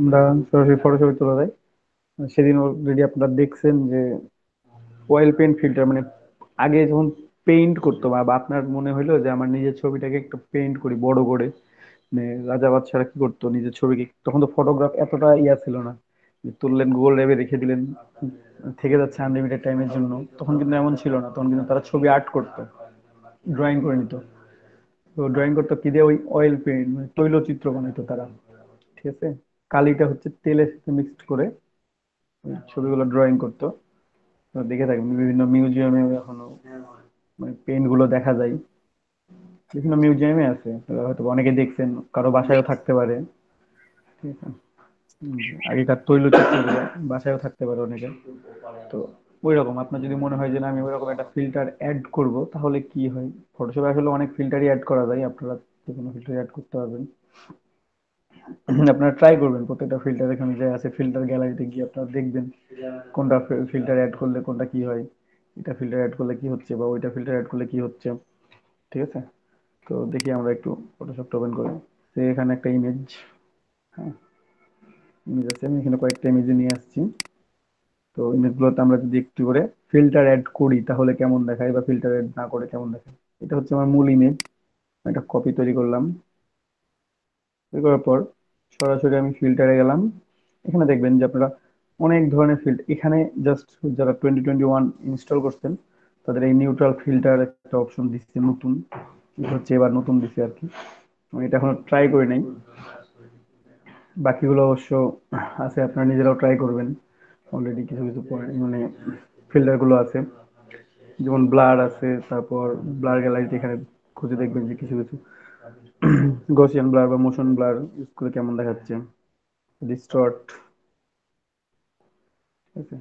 আমরা সরাসরি ফটোশপে তোলা যায়। সেদিন অলরেডি আপনারা দেখছেন যে অয়েল পেন্ট ফিল্টার, মানে আগে যখন পেইন্ট করতো বা আপনার মনে হইলো যে আমার নিজের ছবিটাকে একটু পেইন্ট করি বড় করে, মানে রাজা বাদশারা কি করতো নিজের ছবিকে, তখন তো ফটোগ্রাফ এতটা ইয়া ছিল না, যে তুললেন গুগল র্যাবে রেখে দিলেন থেকে যাচ্ছে আনলিমিটেড টাইমের জন্য। তখন কিন্তু এমন ছিল না, তখন কিন্তু তারা ছবি আর্ট করতো, ড্রয়িং করে নিত। তো ড্রয়িং করতো কি দিয়ে, ওই অয়েল পেইন্ট মানে তৈলচিত্র বানাইতো তারা। ঠিক আছে, কালিটা হচ্ছে তেলের সাথে মিক্সড করে ওই ছবিগুলো ড্রয়িং করতো। তো দেখে থাকবেন বিভিন্ন মিউজিয়ামে এখনো মানে পেইন্ট গুলো দেখা যায়, বিভিন্ন মিউজিয়ামে আছে, তো হয়তো অনেকে দেখছেন, কারো বাসায়ও থাকতে পারে। ঠিক আছে। আগেকার তৈলচিত্রগুলো বাসায়ও থাকতে পারে অনেকে। তো ওই রকম আপনার যদি মনে হয় যে না আমি ওই রকম একটা ফিল্টার অ্যাড করব, তাহলে কি হয়, ফটোশপে আসলে অনেক ফিল্টারই অ্যাড করা যায়, আপনারা যে কোনো ফিল্টার অ্যাড করতে পারবেন। আপনারা ট্রাই করবেন, প্রত্যেকটা ফিল্টার এখানে যে আছে ফিল্টার গ্যালারিতে গিয়ে আপনারা দেখবেন কোনটা ফিল্টার অ্যাড করলে কোনটা কি হয়, এটা ফিল্টার অ্যাড করলে কি হচ্ছে বা ওইটা ফিল্টার অ্যাড করলে কি হচ্ছে। ঠিক আছে। তো দেখি আমরা একটু ফটোশপটা ওপেন করি। তো এখানে একটা ইমেজ, হ্যাঁ ইমেজ আছে, আমি এখানে কয়েকটা ইমেজ নিয়ে আসছি। তো ইমেজগুলোতে আমরা যদি একটু করে ফিল্টার অ্যাড করি তাহলে কেমন দেখায়, বা ফিল্টার অ্যাড না করে কেমন দেখায়। এটা হচ্ছে আমার মূল ইমেজ, একটা কপি তৈরি করলাম। তৈরি করার পর সরাসরি আমি ফিল্টারে গেলাম। এখানে দেখবেন যে আপনারা অনেক ধরনের ফিল্টার এখানে, জাস্ট যারা 2021 ইনস্টল করছেন তাদের এই নিউট্রাল ফিল্টার একটা অপশন দিচ্ছে নতুন, এটা হচ্ছে এবার নতুন দিচ্ছে আর কি। আমি এটা এখনো ট্রাই করি নাই, বাকিগুলো অবশ্য আছে, আপনারা নিজেরাও ট্রাই করবেন। অলরেডি কিছু কিছু মানে ফিল্টার গুলো আছে, যেমন ব্লার আছে, তারপর ব্লার গ্যালারিতে এখানে খুঁজে দেখবেন যে কিছু কিছু গসিয়ান ব্লার বা মোশন ব্লার ইউজ করে কেমন দেখাচ্ছে, ডিস্টর্ট, ঠিক আছে,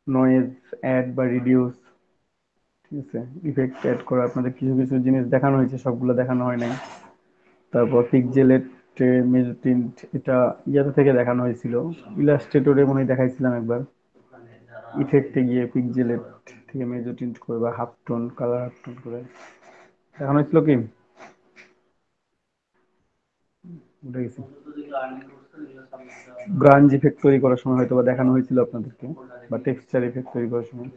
নয়েজ অ্যাড বা রিডিউস, ঠিক আছে, ইফেক্ট অ্যাড করা। আপনাদের কিছু কিছু জিনিস দেখানো হয়েছে, সবগুলো দেখানো হয় নাই। তারপর পিকজেলেট মেজোটিন্ট, এটা ইয়াতে থেকে দেখানো হয়েছিল, ইলাস্ট্রেটরে মনে হয় দেখাইছিলাম একবার। ইফেক্টে গিয়ে পিকজেলেট থেকে মেজোটিন্ট করে বা half tone colour half tone করে দেখানো হয়েছিল কি, ভুলে গেছি। গ্রাঞ্জ ইফেক্ট তৈরি করার সময় হয়তো বা দেখানো হয়েছিল আপনাদেরকে, বা টেক্সচার ইফেক্ট তৈরি করার সময়।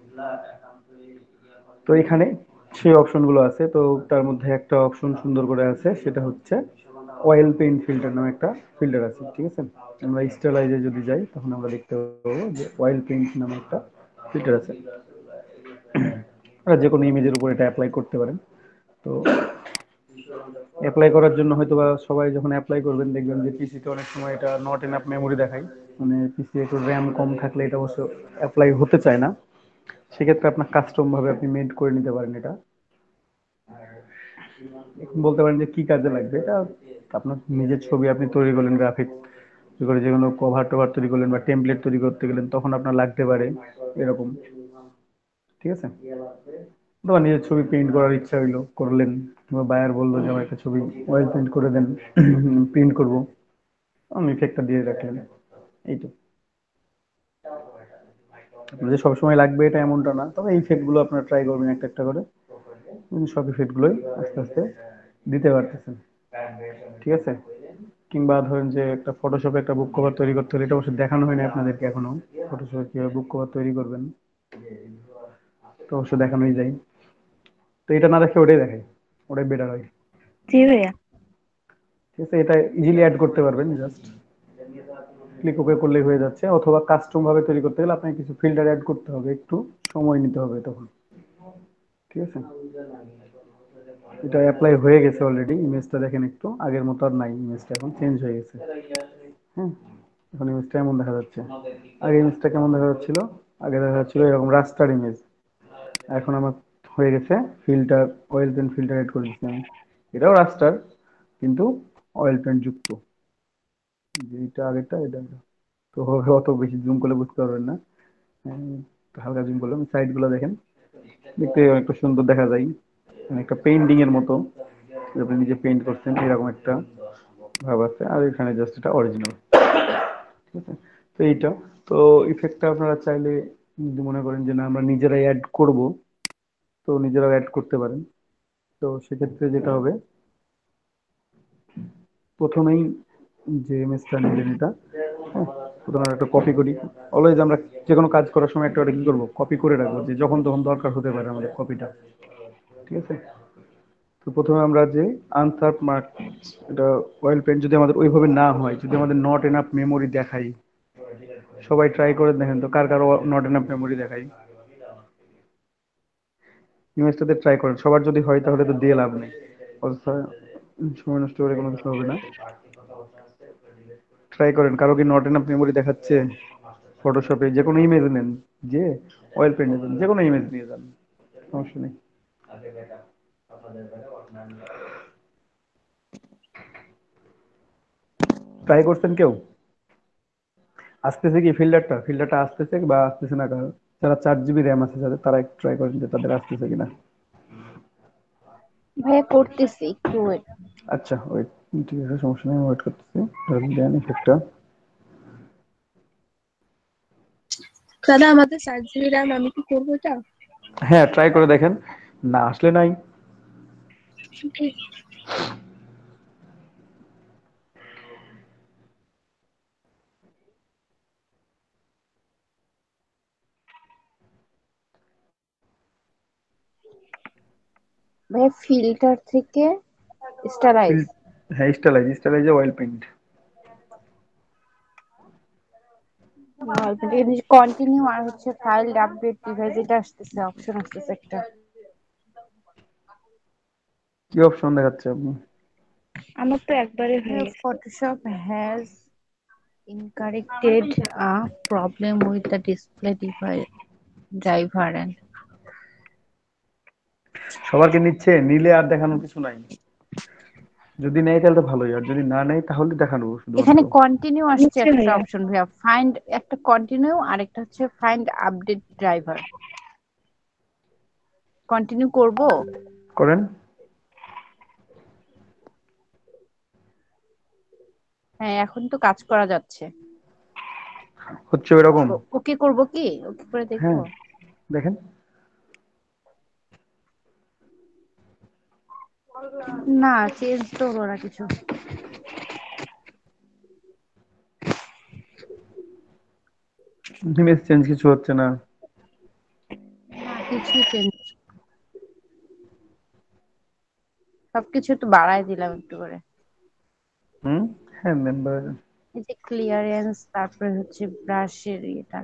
তো এখানে সেই অপশনগুলো আছে, তো তার মধ্যে একটা অপশন সুন্দর করে আছে, সেটা হচ্ছে অয়েল পেইন্ট ফিল্টার নামে একটা ফিল্টার আছে। ঠিক আছে, আমরা স্টাইলাইজে যদি যাই তখন আমরা দেখতে পাবো যে অয়েল পেইন্ট নামে একটা ফিল্টার আছে। আপনারা যে কোনো ইমেজের উপর এটা অ্যাপ্লাই করতে পারেন। তো অ্যাপ্লাই করার জন্য হয়তো বা সবাই যখন অ্যাপ্লাই করবেন দেখবেন যে পিসিতে অনেক সময় এটা নট এনাফ মেমোরি দেখায়, মানে পিসি একটু র্যাম কম থাকলে এটা অবশ্য অ্যাপ্লাই হতে চায় না। সেক্ষেত্রে আপনার কাস্টম ভাবে আপনি মেড করে নিতে পারেন এটা। এখন বলতে পারেন যে কি কাজে লাগবে এটা, আপনার নিজের ছবি আপনি তৈরি করলেন, গ্রাফিক করে যে কোনো কভার টভার তৈরি করলেন বা টেমপ্লেট তৈরি করতে গেলেন, তখন আপনার লাগতে পারে এরকম। ঠিক আছে, তোমার নিজের ছবি পেইন্ট করার ইচ্ছা হইলো করলেন, কিংবা বায়ার বললো যে আমার একটা ছবি অয়েল পেইন্ট করে দেন, প্রিন্ট করবো, আমি ইফেক্টটা দিয়ে রাখলেন। এই তো, যে সবসময় লাগবে এটা এমনটা না, তবে এই ইফেক্ট গুলো আপনারা ট্রাই করবেন একটা একটা করে, সব ইফেক্ট গুলোই আস্তে আস্তে দিতে পারতেছেন। ঠিক আছে, কিংবা ধরেন যে একটা ফটোশপে একটা বুক কভার তৈরি করতে হলে, এটা অবশ্যই দেখানো হয়নি আপনাদেরকে এখনো, ফটোশপে কিভাবে বুক কভার তৈরি করবেন, তো অবশ্যই দেখানোই যায়। তো এটা না দেখে ওটাই দেখাই, ওটাই বেটার হয়। জি ভাইয়া। ঠিক আছে, এটা ইজিলি অ্যাড করতে পারবেন, জাস্ট ক্লিক ওকে করলেই হয়ে যাচ্ছে। অথবা কাস্টম ভাবে তৈরি করতে গেলে আপনাকে কিছু ফিল্টার অ্যাড করতে হবে, একটু সময় নিতে হবে তখন। ঠিক আছে, এটা অ্যাপ্লাই হয়ে গেছে অলরেডি, ইমেজটা দেখেন একটু আগের মতো আর নাই, ইমেজটা এখন চেঞ্জ হয়ে গেছে। হ্যাঁ, এখন ইমেজটা এমন দেখা যাচ্ছে। আগে ইমেজটা কেমন দেখা যাচ্ছিল, আগে দেখা যাচ্ছিল এরকম রাস্টার ইমেজ, এখন আমার হয়ে গেছে filter, oil paint filter add করে দিচ্ছি আমি। এটাও রাস্টার কিন্তু অয়েল পেন্ট যুক্ত, যেটা আগেরটা এটা এটা। তো অত বেশি জুম করলে বুঝতে পারবেন না, হ্যাঁ, হালকা জুম করলাম, সাইড গুলো দেখেন, দেখতে অনেকটা সুন্দর দেখা যায়, মানে একটা পেইন্টিং এর মতো, আপনি নিজে পেইন্ট করছেন এরকম একটা ভাব আছে। আর এখানে জাস্ট এটা অরিজিনাল। ঠিক আছে, তো এইটা, তো ইফেক্টটা আপনারা চাইলে যদি মনে করেন যে না আমরা নিজেরাই অ্যাড করব, তো নিজেরাও অ্যাড করতে পারেন। তো সেক্ষেত্রে যেটা হবে, প্রথমেই যে ইমেজটা নিলেন এটা, হ্যাঁ, সুতরাং একটা কপি করি। অলওয়েজ আমরা যে কোনো কাজ করার সময় একটা কি করবো, কপি করে রাখবো, যে যখন তখন দরকার হতে পারে আমাদের কপিটা। ঠিক আছে? তো প্রথমে আমরা যে আনসার্ভ মার্ক, এটা অয়েল পেন্ট যদি আমাদের ওইভাবে না হয়, যদি আমাদের নট এনাফ মেমোরি দেখাই, সবাই ট্রাই করে দেখেন তো কার কার নট এনাফ মেমোরি দেখাই, ইমেজটাতে ট্রাই করেন। সবার যদি হয় তাহলে তো দিয়ে লাভ নেই, অযথা সময় নষ্ট করে কোনো কিছু হবে না। ট্রাই করেন, কারো কি নট এনাফ মেমোরি দেখাচ্ছে? ফটোশপে যে কোনো ইমেজ নেন, যে অয়েল পেন্ট নেন, যে কোনো ইমেজ নিয়ে যান, সমস্যা নেই। ট্রাই করছেন কেউ? আসতেছে কি ফিল্টারটা, ফিল্টারটা আসতেছে বা আসতেছে না? কারণ যারা 4 জিবি র্যাম আছে যাদের, তারা একটু ট্রাই করেন যে তাদের আসতেছে কিনা। ভাইয়া করতেছি, একটু ওয়েট। আচ্ছা ওয়েট, ঠিক আছে, সমস্যা নেই, ওয়েট করতেছি। দেন ইফেক্টটা। দাদা আমাদের 4 জিবি র্যাম, আমি কি করবো এটা? হ্যাঁ ট্রাই করে দেখেন, না আসলে নাই। ভাইয়া ফিল্টার থেকে স্টারাইজ। ফিল হ্যাঁ, স্টাইলাইজ, স্টাইলাইজে অয়েল পেইন্ট। কন্টিনিউ আর হচ্ছে ফাইল আপডেট ডিভাইস, এটা আসতেছে, অপশন আসতেছে একটা। কি অপশন দেখাচ্ছে আপনি? আমার তো একবারে হয়ে গেছে। Photoshop has incorrected a problem with the display driver and সবারকে নিচ্ছে, নিলে আর দেখানোর কিছু নাই। যদি নেয় তাহলে তো ভালোই, আর যদি না নেয় তাহলে দেখানো শুধুমাত্র। এখানে কন্টিনিউ আসছে বুঝছে একটা ভাইয়া। অপশন ভাইয়া, ফাইন্ড একটা কন্টিনিউ আর একটা হচ্ছে ফাইন্ড আপডেট ড্রাইভার। কন্টিনিউ করব? করেন। হ্যাঁ এখন তো কাজ করা যাচ্ছে। হচ্ছে ওইরকম। ওকে করব কি? ওকে করে দেখবো? হ্যাঁ দেখেন। না চেঞ্জ তো হলো না কিছু। ইমেজ চেঞ্জ কিছু হচ্ছে না। না কিছুই চেঞ্জ, সবকিছু একটু বাড়ায় দিলাম একটু করে। হুম। হ্যাঁ মেম্বার। এই যে ক্লিয়ারেন্স, তারপরে হচ্ছে ব্রাশের এটা।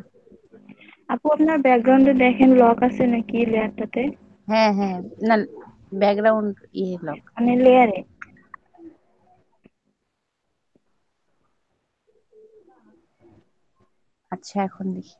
আপু আপনার ব্যাকগ্রাউন্ডে দেখেন লক আছে নাকি লেয়ারটাতে, হ্যাঁ হ্যাঁ, না ব্যাকগ্রাউন্ড লক। মানে লেয়ারে। আচ্ছা এখন দেখি।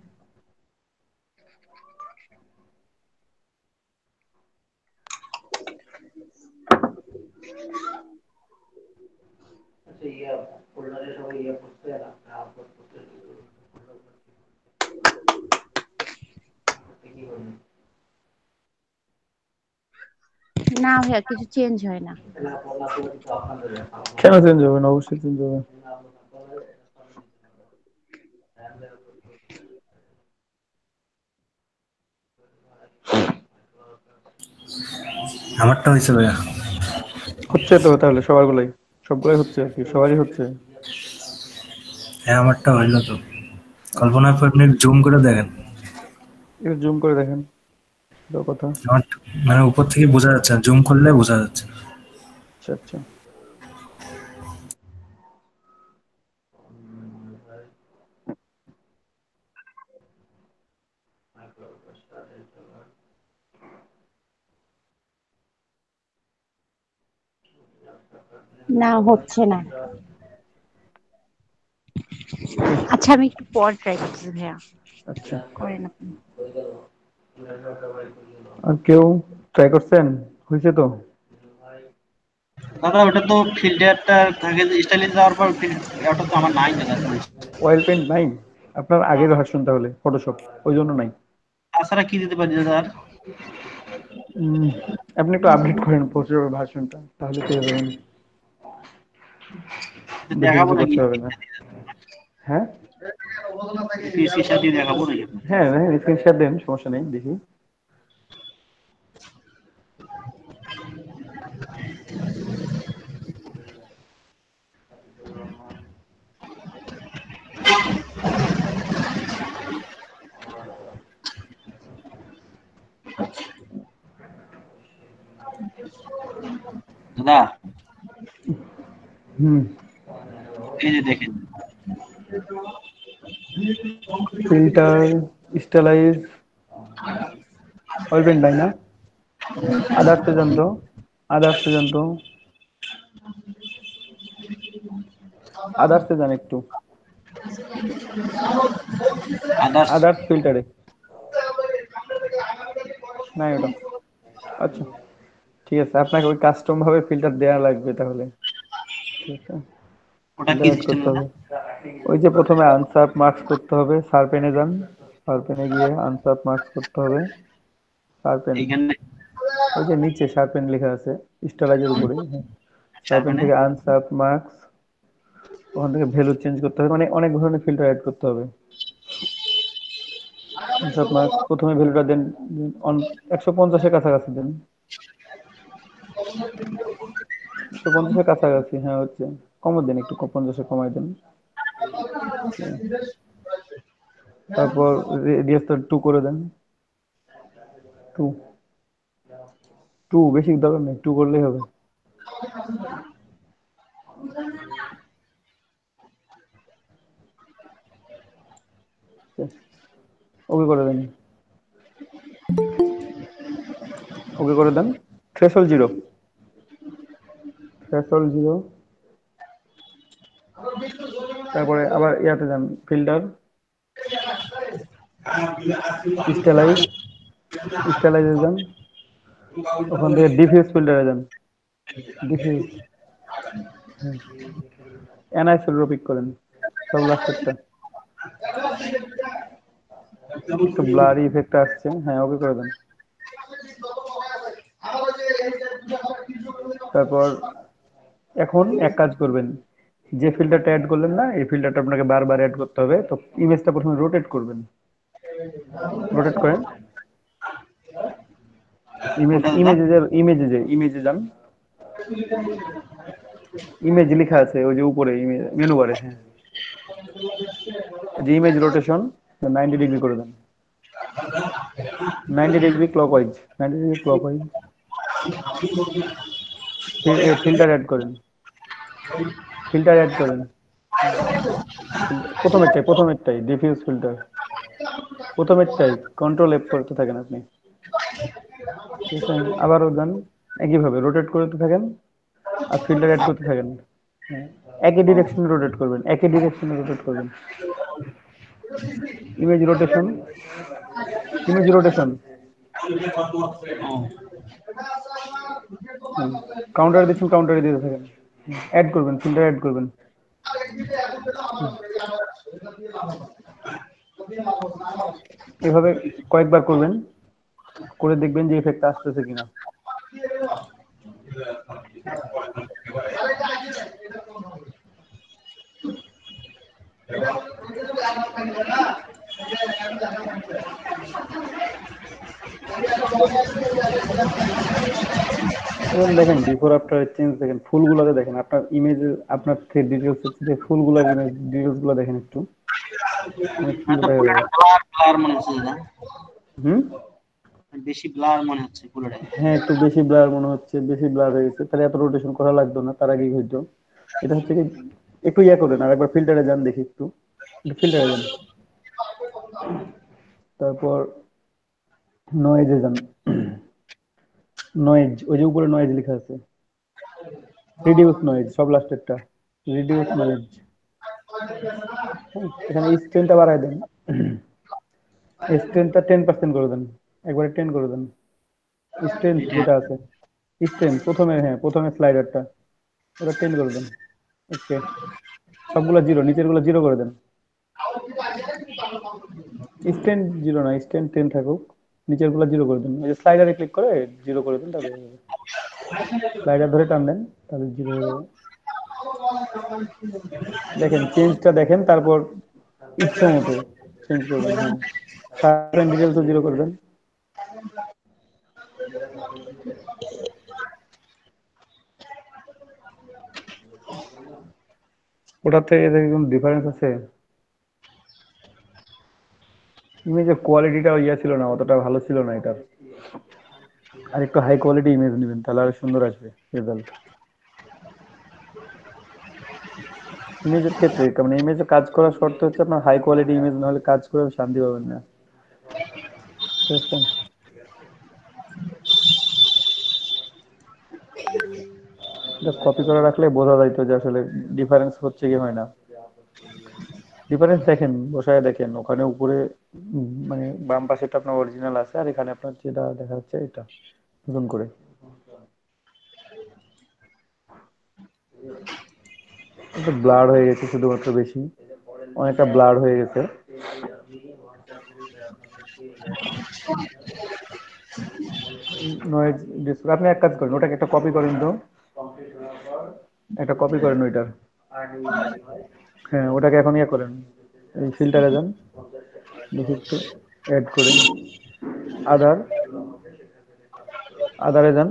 না ভাইয়া কিছু চেঞ্জ হয় না। কেন চেঞ্জ হবে না? অবশ্যই চেঞ্জ হবে। আমারটা হয়েছে ভাইয়া। হচ্ছে তো তাহলে সবারগুলোই, সবগুলোই হচ্ছে আর কি, সবারই হচ্ছে। হ্যাঁ আমারটা হইলো তো। কল্পনা করে আপনি জুম করে দেখেন। একটু জুম করে দেখেন, এটাও কথা। আমার মানে উপর থেকে বোঝা যাচ্ছে না, জুম করলে বোঝা যাচ্ছে। আচ্ছা আচ্ছা। না হচ্ছে না। আচ্ছা আমি একটু পর ট্রাই করতেছি ভাইয়া, আচ্ছা। করেন আপনি। আর কেউ ট্রাই করছেন? হয়েছে তো? দাদা ওটা তো ফিল্টারটা থাকে, স্টাইলে যাওয়ার পর ওটা তো আমার নাই দাদা। অয়েল পেন্ট নাই আপনার? আগের ভার্সন তাহলে ফটোশপ, ওই জন্য নাই। তাছাড়া কি দিতে পারি দাদা আর? উম, আপনি একটু আপডেট করেন ফটোশপের ভার্সনটা, তাহলে পেয়ে যাবেন। বেশি দেখাবো কিছু নাকি? করতে হবে না। হ্যাঁ পিসির সাথে দেখাবো নাকি? হ্যাঁ হ্যাঁ, স্ক্রিনশট দেন, সমস্যা নেই, দেখি। সাদা, হুম। এই যে দেখেন ফিল্টার, স্টেলাইজ, অয়েল পেন্ট নাই না? আদার্সে যান তো, আদার্সে যান তো, আদার্সে যান একটু, আদার্স। আদার্স ফিল্টারে নাই ওটা। আচ্ছা ঠিক আছে, আপনাকে ওই কাস্টম ভাবে ফিল্টার দেওয়া লাগবে তাহলে। ঠিক আছে, ওটা ফিল্টার কি অ্যাড সিস্টেম করতে দাদা? হবে। ওই যে প্রথমে আনসার্প মার্কস করতে হবে, শার্পেনে যান, শার্পেনে গিয়ে আনসার্প মার্কস করতে হবে। শার্পেন, এইখানে ওই যে নিচে শার্পেন লেখা আছে স্টাইলাইজের উপরে, শার্পেন শার্পেনে থেকে আনসার্প মার্কস, ওখান থেকে ভ্যালু চেঞ্জ করতে হবে, মানে অনেক ধরনের ফিল্টার অ্যাড করতে হবে। আনসার্প মার্কস প্রথমে ভ্যালুটা দেন, অন 150-এর কাছাকাছি দেন, 150-এর কাছাকাছি, হ্যাঁ হচ্ছে, কমও দেন একটু, 50-এ কমাই দেন। তারপর রেডিয়াস 2 করে দেন, 2, 2 বেশি দরকার নেই, 2 করলেই হবে। ওকে করে দেন, ওকে করে দেন। Threshold 0, threshold 0। তারপরে আবার ইয়াতে যান, ফিল্টার, স্টেলাইজ, স্টেলাইজে যান, ওখান থেকে ডিফিউজ ফিল্টারে যান, ডিফিউজ, অ্যানাইসোড্রো পিক করেন, সব লাস্টেরটা। একটু ব্লারি ইফেক্ট আসছে, হ্যাঁ ওকে করে দেন। তারপর এখন এক কাজ করবেন, যে ফিল্টারটা অ্যাড করলেন না, এই ফিল্টারটা আপনাকে বারবার অ্যাড করতে হবে। তো ইমেজটা প্রথমে রোটেট করবেন, রোটেট করেন, ইমেজ, কোনটা দাদা? ইমেজে যান, ইমেজ লেখা আছে ওই যে উপরে মেনু বারে, হ্যাঁ, যে ইমেজ রোটেশন 90 ডিগ্রি করে দেন, 90 degree clockwise, 90 degree clockwise. Filter add করেন, ফিল্টার অ্যাড করেন, প্রথমেরটাই ডিফিউজ ফিল্টার, প্রথমেরটাই কন্ট্রোল এফ করতে থাকেন আপনি। ঠিক আছে, আবারও যান, একইভাবে রোটেট করতে থাকেন আর ফিল্টার অ্যাড করতে থাকেন। হ্যাঁ, একই ডিরেকশনে রোটেট করবেন, একই ডিরেকশনে রোটেট করবেন। Image rotation, image rotation, counter দিচ্ছেন, কাউন্টারে দিতে থাকেন, অ্যাড করবেন, ফিল্টার অ্যাড করবেন। এভাবে কয়েকবার করবেন, করে দেখবেন যে ইফেক্ট আসতেছে কিনা। এবং দেখেন বিফোর আফটার চেঞ্জ দেখেন, ফুলগুলোতে দেখেন, আপনার ইমেজে, আপনার ডিটেলস হচ্ছে ফুলগুলোর ইমেজ ডিটেলস গুলো দেখেন একটু, অনেক সুন্দর তো দেখা যাবে। ব্লার ব্লার মনে হচ্ছে দাদা, হুম, বেশি ব্লার মনে হচ্ছে পুরোটা। হ্যাঁ একটু বেশি ব্লার মনে হচ্ছে, বেশি ব্লার হয়ে গেছে, তাহলে এত রোটেশন করা লাগতো না, তার আগেই হইতো। এটা হচ্ছে কি, একটু ইয়া করেন, আর একবার ফিল্টারে যান দেখি, একটু ফিল্টারে যান, তারপর নয়েজে যান, নয়েজ, ওই যে উপরে নয়েজ লেখা আছে, রিডিউস নয়েজ, সব লাস্টেরটা, রিডিউস নয়েজ। এখানে স্ট্রেনটা বাড়ায় দেন, স্ট্রেনটা 10% করে দেন, একবারে 10 করে দেন, স্ট্রেন্থ এটা যেটা আছে, স্ট্রেন্থ প্রথমে, হ্যাঁ প্রথমে স্লাইডারটা, ওটা 10 করে দেন। ওকে, সবগুলো জিরো, নিচের গুলো জিরো করে দেন, স্ট্রেন্থ জিরো না, স্ট্রেন্থ 10 থাকুক, নিচের গুলো জিরো করে দেন, ওই যে স্লাইডারে ক্লিক করে জিরো করে দেন, তাহলে হয়ে যাবে। স্লাইডার ধরে টান দেন, তাহলে জিরো হয়ে যাবে। দেখেন চেঞ্জটা দেখেন, তারপর ইচ্ছে মতো চেঞ্জ করবেন। হ্যাঁ, শার্প ডিটেলস জিরো করে দেন। ওটাতে দেখুন ডিফারেন্স আছে, ইমেজের কোয়ালিটিটা ইয়া ছিল না, অতটা ভালো ছিল না এটার, আর একটু হাই কোয়ালিটি ইমেজ নেবেন, তাহলে আরো সুন্দর আসবে রেজাল্ট। ইমেজের ক্ষেত্রে মানে ইমেজে কাজ করার শর্ত হচ্ছে আপনার হাই কোয়ালিটি ইমেজ, না হলে কাজ করে শান্তি পাবেন না, বুঝতে পারছেন? এটা কপি করে রাখলে বোঝা যাইতো যে আসলে ডিফারেন্স হচ্ছে কি হয় না। ডিফারেন্স দেখেন, বসায় দেখেন ওখানে উপরে মানে বাম পাশেটা আপনার অরিজিনাল আছে, আর এখানে আপনার যেটা দেখা যাচ্ছে এটা নতুন করে। এটা ব্লার হয়ে গেছে শুধুমাত্র, বেশি অনেকটা ব্লার হয়ে গেছে। নয়েজ ডিসপ্লে, আপনি এক কাজ করেন, ওটাকে একটা কপি করেন তো, একটা কপি করেন ওইটার। হ্যাঁ ওটাকে এখন ইয়ে করেন, এই ফিল্টারে যান, দেখি একটু অ্যাড করে, আদার, আদারে যান,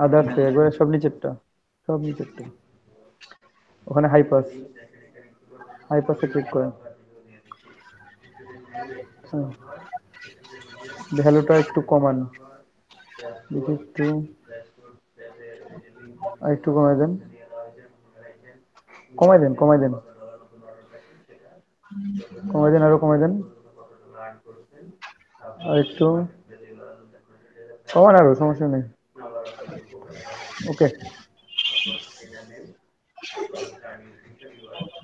আদার্সে একবারে সব নিচেরটা, সব নিচেরটা, ওখানে হাইপাস, হাইপাসে ক্লিক করেন। ভ্যালুটা একটু কমান, দেখি একটু, আর একটু কমাই দেন, কমাই দেন, কমাই দেন, কমাই দেন, আরো কমাই দেন, আর একটু কমান, আরো সমস্যা নেই। ওকে,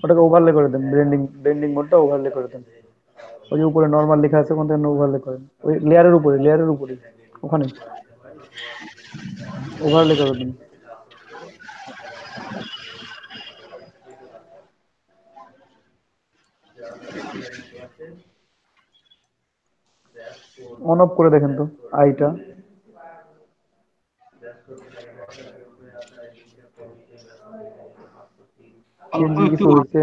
ওটাকে ওভারলে করে দেন, ব্লেন্ডিং, ব্লেন্ডিং মোডটা ওভারলে করে দেন। ওই যে উপরে নরমাল লেখা আছে, ওখান থেকে ওভারলে করেন, ওই লেয়ারের উপরে, লেয়ারের উপরে, ওখানে ওভারলে করে দেন। অন অফ করে দেখেন তো আইটা, অল্প চেঞ্জিং একটু কিছু হয়েছে?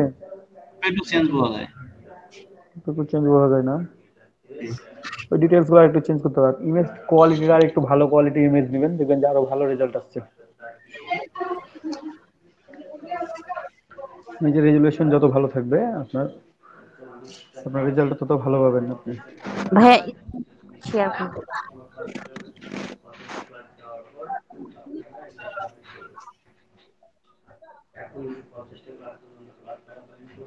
একটু চেঞ্জ বোঝা যায়। একটু চেঞ্জ করা যায় না? ওই ডিটেলস গুলো একটু চেঞ্জ করতে হবে। ইমেজ কোয়ালিটি আর একটু ভালো কোয়ালিটির ইমেজ দিবেন, দেখবেন যে আরো ভালো রেজাল্ট আসছে। ইমেজের রেজুলেশন যত ভালো থাকবে আপনার, আপনার রেজাল্ট তত ভালো পাবেন আপনি। ভাইয়া শেয়ার করতে,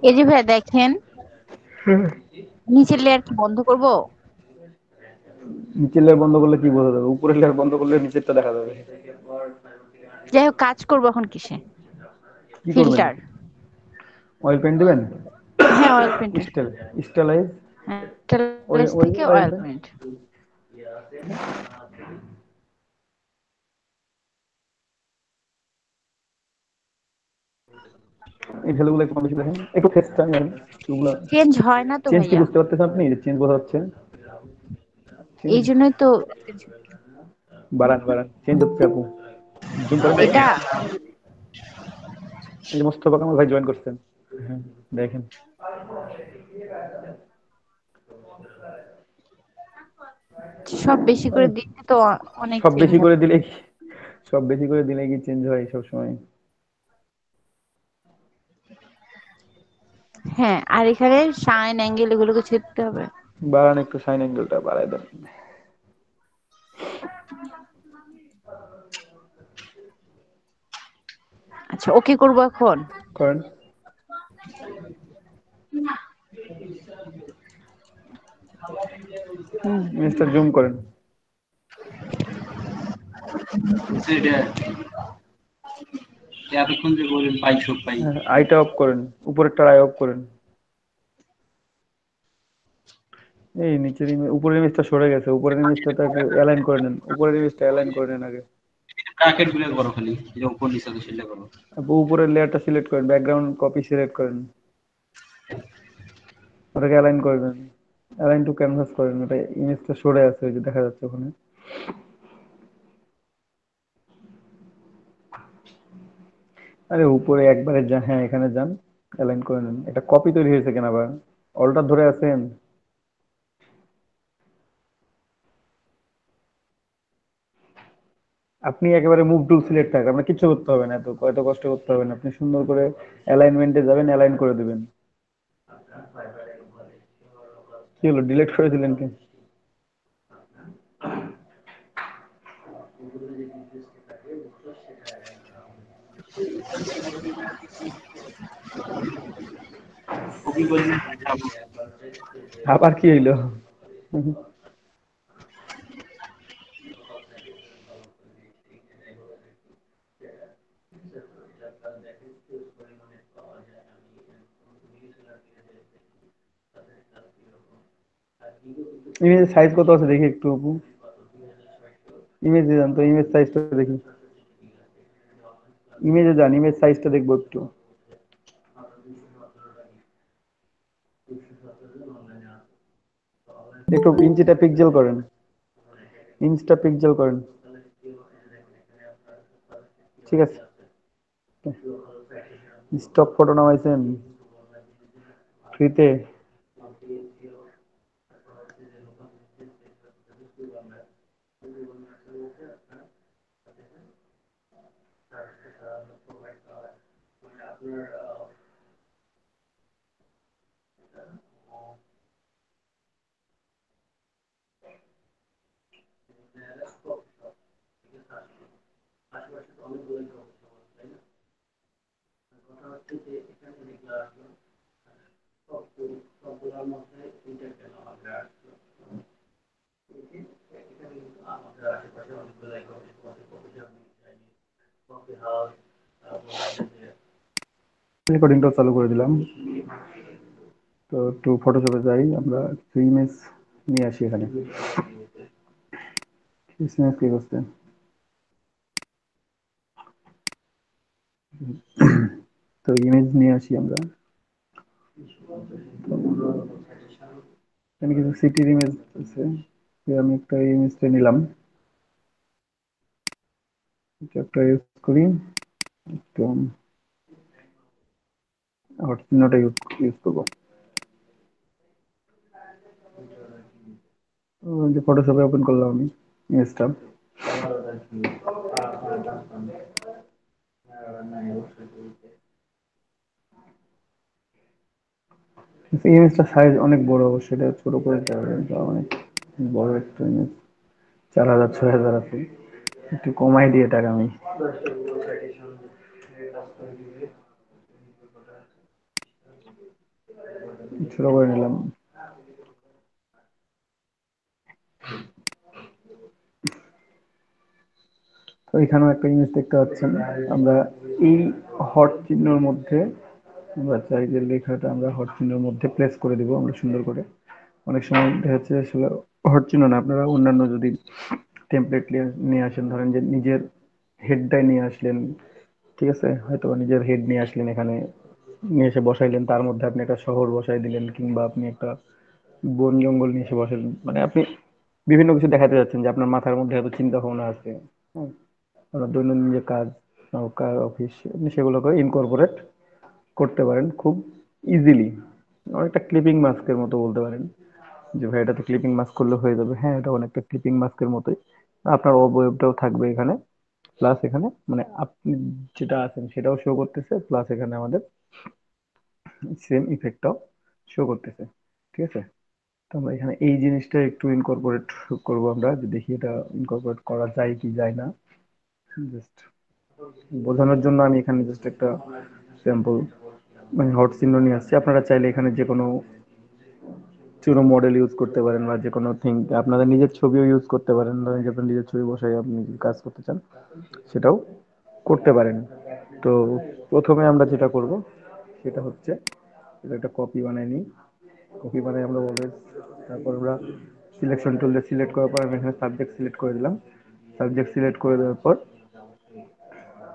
এই যে ভাইয়া দেখেন, নিচের লেয়ার কি বন্ধ করব? নিচের লেয়ার বন্ধ করলে কি বোঝা যাবে? উপরের লেয়ার বন্ধ করলে নিচেরটা দেখা যাবে। যাই হোক, কাজ করবো এখন কিসে? কি করবেন? ফিল্টার। অয়েল পেন্ট দিবেন? হ্যাঁ, অয়েল পেন্টে। স্টাইল, স্টাইলাইজ, হ্যাঁ, ওই স্টাইলাইজ ওই থেকে ওই অয়েল পেন্ট। এই ভ্যালুগুলো একটু কম বেশি দেখেন, একটু ফেসটা এগুলো চেঞ্জ হয় না তো চেঞ্জ কি ভাইয়া, বুঝতে পারতেছেন আপনি? চেঞ্জ বোঝা যাচ্ছে চেঞ্জ? এই জন্যই তো। বাড়ান, বাড়ান, চেঞ্জ হচ্ছে আপু, জুম করেন। এটা এই যে মোস্তফা কামাল ভাই জয়েন করছেন, হ্যাঁ দেখেন, সব বেশি করে দিতে তো অনেক সব চেঞ্জ বেশি হয়। করে দিলে কি, সব বেশি করে দিলে কি চেঞ্জ হয় সব সময়? হ্যাঁ, আর এখানে শাইন অ্যাঙ্গেল এগুলোকে ছেড়তে হবে। বাড়ান, একটু সাইন অ্যাঙ্গেলটা বাড়ায় দেন। আচ্ছা, ওকে করবো এখন। করেন, হুম, ইমেজটা জুম করেন। সেটা এতক্ষণ যে বলেন পাই সব পাই। হ্যাঁ, আইটা অফ করেন, উপরেরটা আই অফ করেন। এই নিচের ইমেজ, উপরের ইমেজটা সরে গেছে, উপরের ইমেজটা তাকে অ্যালাইন করে নেন, উপরের ইমেজটা অ্যালাইন করে নেন আগে। ব্র্যাকেট গুলো করো খালি, এই যে উপর নিচে আছে সেটা করো। আপু উপরের লেয়ারটা সিলেক্ট করেন, ব্যাকগ্রাউন্ড কপি সিলেক্ট করেন, ওটাকে অ্যালাইন করে দেন, অ্যালাইন টু ক্যানভাস করেন, ওটা ইমেজটা সরে আছে, ওই যে দেখা যাচ্ছে ওখানে। আরে উপরে একবারে যান, হ্যাঁ এখানে যান, অ্যালাইন করে নেন। এটা কপি তৈরি হয়েছে কেন আবার? অল্টার ধরে আছেন? আপনি একেবারে মুভ টুল সিলেক্ট থাকবে, আপনার কিচ্ছু করতে হবে না, এত কষ্ট করতে হবে না, আপনি সুন্দর করে অ্যালাইনমেন্টে যাবেন, অ্যালাইন করে দিবেন। কি হলো, ডিলিট করে দিলেন কি? কপি করলে আবার কি হইলো? ইমেজের সাইজ কত আছে দেখি একটু আপু। ইমেজে যান তো, ইমেজ সাইজটা দেখি। ইমেজে যান, ইমেজ সাইজটা দেখবো একটু। একটু ইঞ্চিটা পিক্সেল করেন, ইঞ্চটা পিক্সেল করেন। ঠিক আছে, স্টক ফটো নামাইছেন ফ্রিতে। রেকর্ডিংটাও চালু করে দিলাম। তো একটু ফটোশপে যাই, আমরা কিছু ইমেজ নিয়ে আসি এখানে। ইমেজ কি করছে? তো ইমেজ নিয়ে আসি আমরা। এখানে কিছু সিটির ইমেজ আছে, আমি একটা ইমেজটা নিলাম, একটা ইউজ করি, তো হট চিহ্নটা ইউজ করবো। যে ফটোশপে ওপেন করলাম আমি ইমেজটা। ইমেজটা সাইজ অনেক বড়, সেটা ছোট করে দিতে হবে, অনেক বড় একটা ইমেজ, 4000 6000 আছে, একটু কমাই দিয়ে টাকা আমি ছোট করে নিলাম। তো এখানেও একটা ইমেজ দেখতে পাচ্ছেন। আমরা এই হট চিহ্নের মধ্যে আমরা চাই যে লেখাটা আমরা হট চিহ্নের মধ্যে প্লেস করে দিব আমরা সুন্দর করে। অনেক সময় দেখা যাচ্ছে আসলে হট চিহ্ন না, আপনারা অন্যান্য যদি টেমপ্লেট নিয়ে আসেন, ধরেন যে নিজের হেডটাই নিয়ে আসলেন, ঠিক আছে, হয়তো নিজের হেড নিয়ে আসলেন, এখানে নিয়ে এসে বসাইলেন, তার মধ্যে আপনি একটা শহর বসাই দিলেন, কিংবা আপনি একটা বন জঙ্গল নিয়ে এসে বসাইলেন, মানে আপনি বিভিন্ন কিছু দেখাতে যাচ্ছেন যে আপনার মাথার মধ্যে এত চিন্তা ভাবনা আছে, হ্যাঁ, আপনার দৈনন্দিন যে কাজ, অফিস, আপনি সেগুলোকে ইনকর্পোরেট করতে পারেন খুব ইজিলি। অনেকটা ক্লিপিং মাস্কের মতো বলতে পারেন, যে ভাই এটা তো ক্লিপিং মাস্ক করলে হয়ে যাবে। হ্যাঁ, এটা অনেকটা ক্লিপিং মাস্কের মতোই। আপনার অবয়বটাও থাকবে এখানে, প্লাস এখানে মানে আপনি যেটা আছেন সেটাও শো করতেছে, প্লাস এখানে আমাদের সেম ইফেক্টটাও শো করতেছে। ঠিক আছে, তো আমরা এখানে এই জিনিসটা একটু ইনকর্পোরেট করব, আমরা যে দেখি এটা ইনকর্পোরেট করা যায় কি যায় না। জাস্ট বোঝানোর জন্য আমি এখানে জাস্ট একটা স্যাম্পল মানে হট চিহ্ন নিয়ে আসছি। আপনারা চাইলে এখানে যে কোনো কোনো মডেল ইউজ করতে পারেন, বা যে কোনো থিং, আপনাদের নিজের ছবিও ইউজ করতে পারেন, ধরেন যে আপনার নিজের ছবি বসাই আপনি যদি কাজ করতে চান সেটাও করতে পারেন। তো প্রথমে আমরা যেটা করব সেটা হচ্ছে এটা একটা কপি বানাই নিই। কপি বানাই আমরা অলওয়েজ, তারপর আমরা সিলেকশন টুলে সিলেক্ট করার পর আমি এখানে সাবজেক্ট সিলেক্ট করে দিলাম। সাবজেক্ট সিলেক্ট করে দেওয়ার পর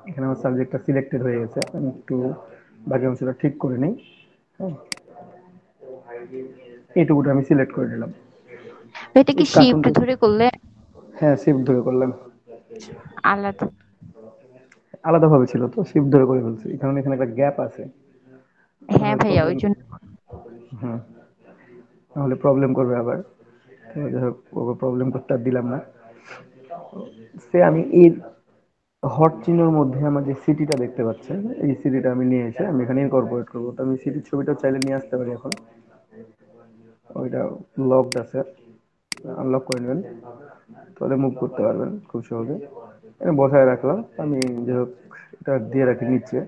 এখানে আমার সাবজেক্টটা সিলেক্টেড হয়ে গেছে, আমি একটু বাকি অংশটা ঠিক করে নিই। হ্যাঁ, এইটুকুটা আমি সিলেক্ট করে নিলাম। এটা কি এই শিফট কার্টুনটা, ধরে করলে হ্যাঁ শিফট ধরে করলাম। আলাদা? আলাদাভাবে ছিল তো, শিফট ধরে করে ফেলছি, কারণ এখানে একটা গ্যাপ আছে, হ্যাঁ নাহলে ভাইয়া, ওই প্রবলেম। জন্য। হুম, নাহলে প্রবলেম করবে আবার। তো যাই হোক, ওকে প্রবলেম করতে আর দিলাম না। সে আমি এই হট চিহ্নের মধ্যে আমার যে সিটিটা দেখতে পাচ্ছেন, এই সিটিটা আমি নিয়ে এসে আমি এখানে ইনকর্পোরেট করবো। তো আমি সিটির ছবিটা চাইলে নিয়ে আসতে পারি এখন, ওইটা লকড আছে, আনলক করে নেবেন, তাহলে মুভ করতে পারবেন খুব সহজে। এটা বসায় রাখলাম আমি, যে হোক এটা দিয়ে রাখি নিচে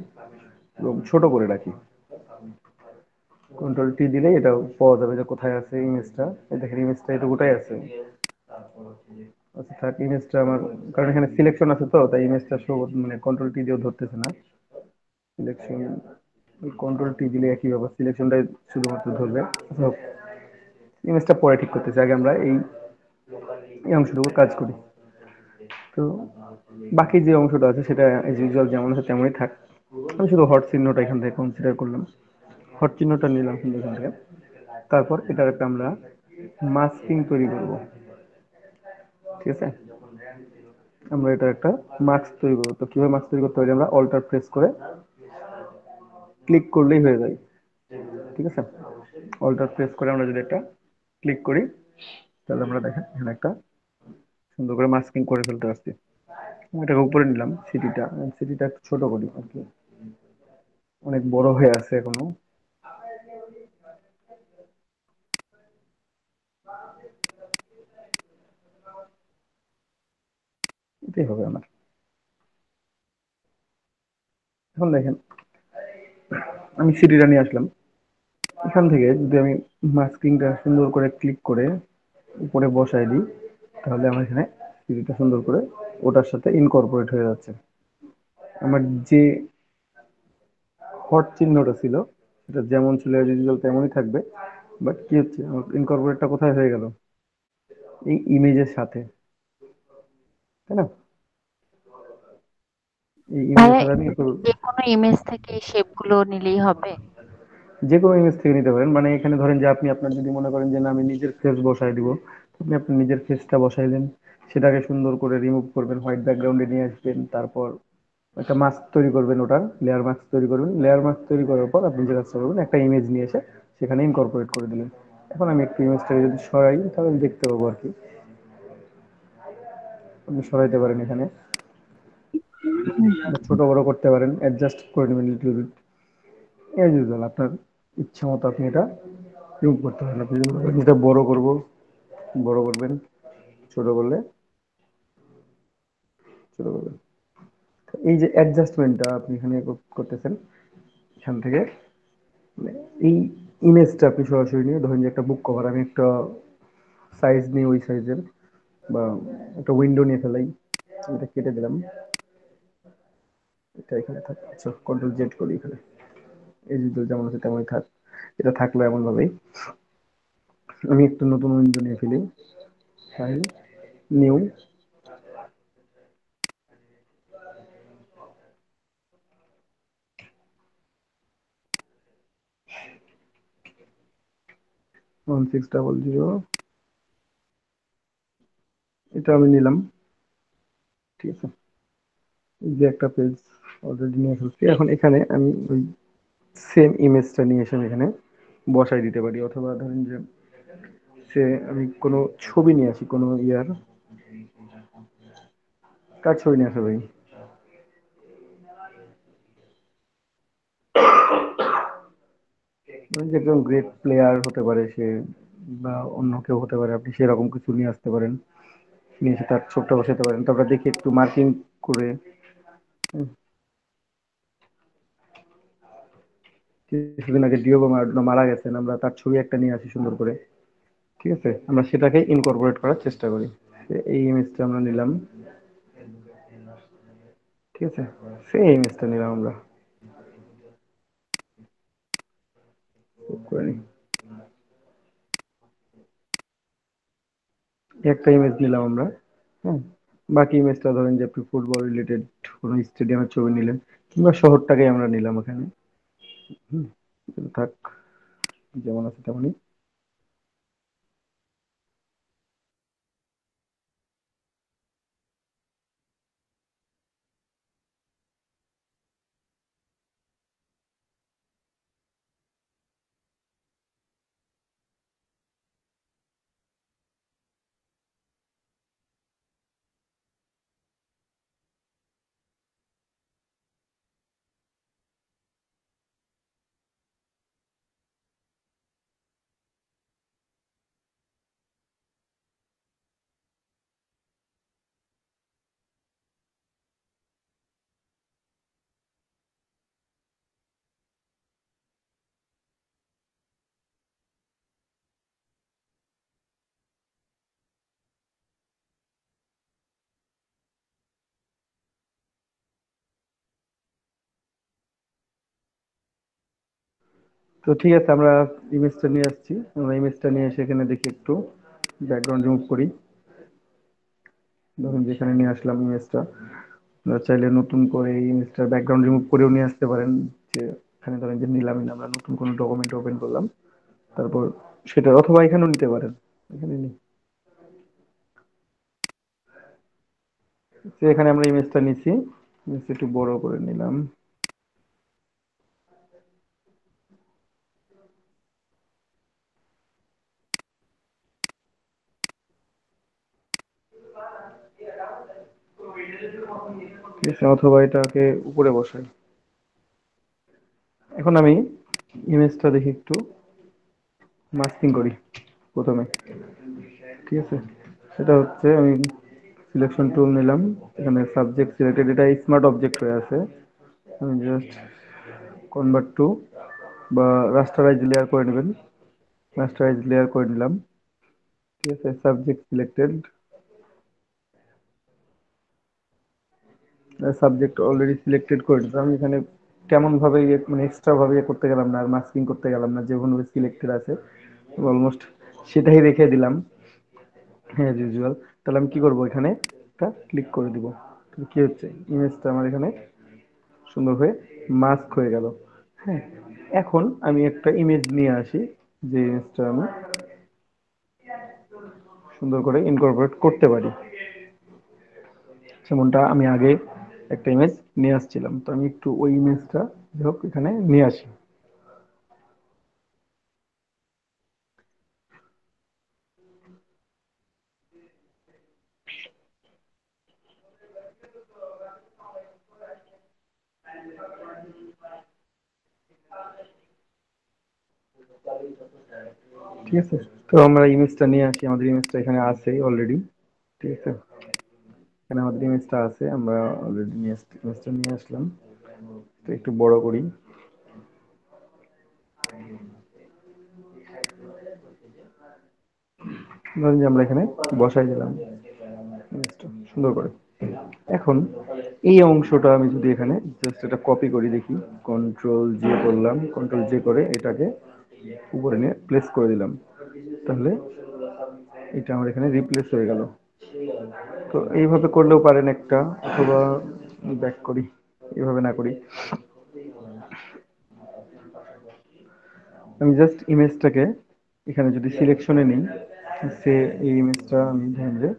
এবং ছোট করে রাখি। কন্ট্রোল টি দিলেই এটা পাওয়া যাবে যে কোথায় আছে ইমেজটা। এই দেখেন ইমেজটা এটুকুটাই আছে। আচ্ছা থাক ইমেজটা আমার, কারণ এখানে সিলেকশন আছে তো তাই ইমেজটা শো মানে কন্ট্রোল টি দিয়েও ধরতেছে না। সিলেকশন কন্ট্রোল টি দিলে একই ব্যাপার, সিলেকশনটাই শুধুমাত্র ধরবে। ইমেজটা পরে ঠিক করতেছি, আগে আমরা এই অংশটুকু কাজ করি। তো বাকি যে অংশটা আছে সেটা এজ ইউজুয়াল যেমন আছে তেমনই থাক। আমি শুধু হট চিহ্নটা এখান থেকে কনসিডার করলাম, হট চিহ্নটা নিলাম কিন্তু এখান থেকে। তারপর এটার একটা আমরা মাস্কিং তৈরি করব, ঠিক আছে। আমরা এটা একটা মাস্ক তৈরি করবো। তো কিভাবে মাস্ক তৈরি করতে পারি, আমরা অল্টার প্রেস করে ক্লিক করলেই হয়ে যায়, ঠিক আছে। অল্টার প্রেস করে আমরা যদি একটা ক্লিক করি তাহলে আমরা দেখেন এখানে একটা সুন্দর করে মাস্কিং করে ফেলতে পারছি। আমি এটাকে উপরে নিলাম সিটিটা, সিটিটা একটু ছোট করি আর কি, অনেক বড় হয়ে আছে এখনো। এটাই হবে আমার। এখন দেখেন আমি সিটিটা নিয়ে আসলাম, এখান থেকে যদি আমি মাস্কিংটা সুন্দর করে ক্লিক করে উপরে বসাই দিই তাহলে আমার এখানে সিটিটা সুন্দর করে ওটার সাথে ইনকর্পোরেট হয়ে যাচ্ছে। আমার যে হট চিহ্নটা ছিল সেটা যেমন ছিল এজ ইউজুয়াল তেমনই থাকবে, বাট কি হচ্ছে আমার ইনকর্পোরেটটা কোথায় হয়ে গেল, এই ইমেজের সাথে, তাই না। এই ইমেজের ভাইয়া সাথে আমি যে কোনো ইমেজ থেকে শেপ গুলো নিলেই হবে? যে কোনো ইমেজ থেকে নিতে পারেন। মানে এখানে ধরেন যে আপনি আপনার যদি মনে করেন যে না আমি নিজের ফেস বসাই দিব, আপনি আপনার নিজের ফেসটা বসাইলেন, সেটাকে সুন্দর করে রিমুভ করবেন, হোয়াইট ব্যাকগ্রাউন্ডে নিয়ে আসবেন, তারপর একটা মাস্ক তৈরি করবেন, ওটার লেয়ার মাস্ক তৈরি করবেন। লেয়ার মাস্ক তৈরি করার পর আপনি যে কাজটা করবেন একটা ইমেজ নিয়ে এসে সেখানে ইনকর্পোরেট করে দিলেন। এখন আমি একটু ইমেজটাকে যদি সরাই তাহলে আমি দেখতে পাবো আর কি। আপনি সরাইতে পারেন এখানে, বা ছোট বড় করতে পারেন, অ্যাডজাস্ট করে নেবেন লিটল বিট, এজ ইউজুয়াল আপনার ইচ্ছা মতো আপনি এটা রিমুভ করতে পারেন। আপনি যদি বলেন যেটা বড় করব, বড় করবেন, ছোট করলে ছোট করবেন। তো এই যে অ্যাডজাস্টমেন্টটা আপনি এখানে করতেছেন, এখান থেকে মানে এই ইমেজটা আপনি সরাসরি নিয়ে ধরেন যে একটা বুক কভার, আমি একটা সাইজ নিই ওই সাইজের, বা একটা উইন্ডো নিয়ে ফেলাই, এটা কেটে দিলাম, এটা এখানে থাক। আচ্ছা কন্ট্রোল জেড করি এখানে, এই যে যেমন আছে তেমনই থাক। এটা থাকলো এমন ভাবেই। আমি একটা নতুন উইন্ডো নিয়ে ফেলি, ফাইল, নিউ, 1600, এটা আমি নিলাম, ঠিক আছে। এই যে একটা পেজ অলরেডি নিয়ে ফেলছি। এখন এখানে আমি ওই সেম ইমেজটা নিয়ে এসে আমি এখানে বসাই দিতে পারি, অথবা ধরেন যে সে আমি কোনো ছবি নিয়ে আসি, কোনো ইয়ার, কার ছবি নিয়ে আসা ভাই, মানে যে একজন গ্রেট প্লেয়ার হতে পারে সে, বা অন্য কেউ হতে পারে, আপনি সেরকম কিছু নিয়ে আসতে পারেন, নিয়ে এসে তার ছবিটা বসাতে পারেন। তারপরে দেখি একটু মার্কিং করে, হুম, কিছুদিন আগে ডিওগো মারাডোনা মারা গেছেন, আমরা তার ছবি একটা নিয়ে আসি সুন্দর করে, ঠিক আছে। আমরা সেটাকে ইনকর্পোরেট করার চেষ্টা করি। এই ইমেজটা আমরা নিলাম, ঠিক আছে, সেই ইমেজটা নিলাম আমরা, সেভ করে নিই। একটা ইমেজ নিলাম আমরা, হ্যাঁ। বাকি ইমেজটা ধরেন যে আপনি ফুটবল রিলেটেড কোনো স্টেডিয়ামের ছবি নিলেন, কিংবা শহরটাকে আমরা নিলাম এখানে, হুম, থাক যেমন আছে তেমনই। তো ঠিক আছে, আমরা ইমেজটা নিয়ে আসছি। আমরা ইমেজটা নিয়ে এসে এখানে দেখি একটু ব্যাকগ্রাউন্ড রিমুভ করি। ধরুন যেখানে নিয়ে আসলাম ইমেজটা, আপনারা চাইলে নতুন করে এই ইমেজটার ব্যাকগ্রাউন্ড রিমুভ করেও নিয়ে আসতে পারেন। যে এখানে ধরেন যে নিলামই না, আমরা নতুন কোনো ডকুমেন্ট ওপেন করলাম, তারপর সেটা, অথবা এখানেও নিতে পারেন, এখানে নিই। তো এখানে আমরা ইমেজটা নিছি, ইমেজটা একটু বড় করে নিলাম। ঠিক আছে, অথবা এটাকে উপরে বসাই। এখন আমি ইমেজটা দেখি একটু মাস্কিং করি প্রথমে। ঠিক আছে, সেটা হচ্ছে আমি সিলেকশন টুল নিলাম, এখানে সাবজেক্ট সিলেক্টেড, এটা স্মার্ট অবজেক্ট হয়ে আছে। আমি জাস্ট কনভার্ট টু বা রাস্টারাইজ লেয়ার করে নেবেন, রাস্টারাইজ লেয়ার করে নিলাম। ঠিক আছে, subject selected, subject already selected করে নিলাম। আমি এখানে কেমন ভাবে মানে এক্সট্রা ভাবে করতে গেলাম না, আর মাস্কিং করতে গেলাম না, যেভাবে সিলেক্টেড আছে অলমোস্ট সেটাই রেখে দিলাম হ্যাঁ ইউজুয়াল। তাহলে আমি কি করব, এখানে একটা ক্লিক করে দিব। কি হচ্ছে, ইমেজটা আমার এখানে সুন্দর হয়ে মাস্ক হয়ে গেল। হ্যাঁ, এখন আমি একটা ইমেজ নিয়ে আসি, যে ইমেজটা আমি সুন্দর করে ইনকর্পোরেট করতে পারি, যেমনটা আমি আগে একটা ইমেজ নিয়ে আসছিলাম। তো আমি একটু ওই ইমেজটা হোক এখানে নিয়ে আসি। ঠিক আছে, তো আমরা ইমেজটা নিয়ে আসি, আমাদের ইমেজটা এখানে আছে অলরেডি। ঠিক আছে, এখানে আমাদের ইমেজটা আছে, আমরা অলরেডি ইমেজটা নিয়ে আসলাম। তো একটু বড় করি। ধরুন যে আমরা এখানে বসাই দিলাম ইমেজটা সুন্দর করে। এখন এই অংশটা আমি যদি এখানে জাস্ট এটা কপি করি, দেখি কন্ট্রোল জে করলাম, কন্ট্রোল জে করে এটাকে উপরে নিয়ে প্লেস করে দিলাম, তাহলে এটা আমার এখানে রিপ্লেস হয়ে গেল। তো এইভাবে করলেও পারেন একটা, অথবা ব্যাক করি, এইভাবে না করি, আমি জাস্ট ইমেজটাকে এখানে যদি সিলেকশনে নিই, সে এই ইমেজটা আমি ধরেন যে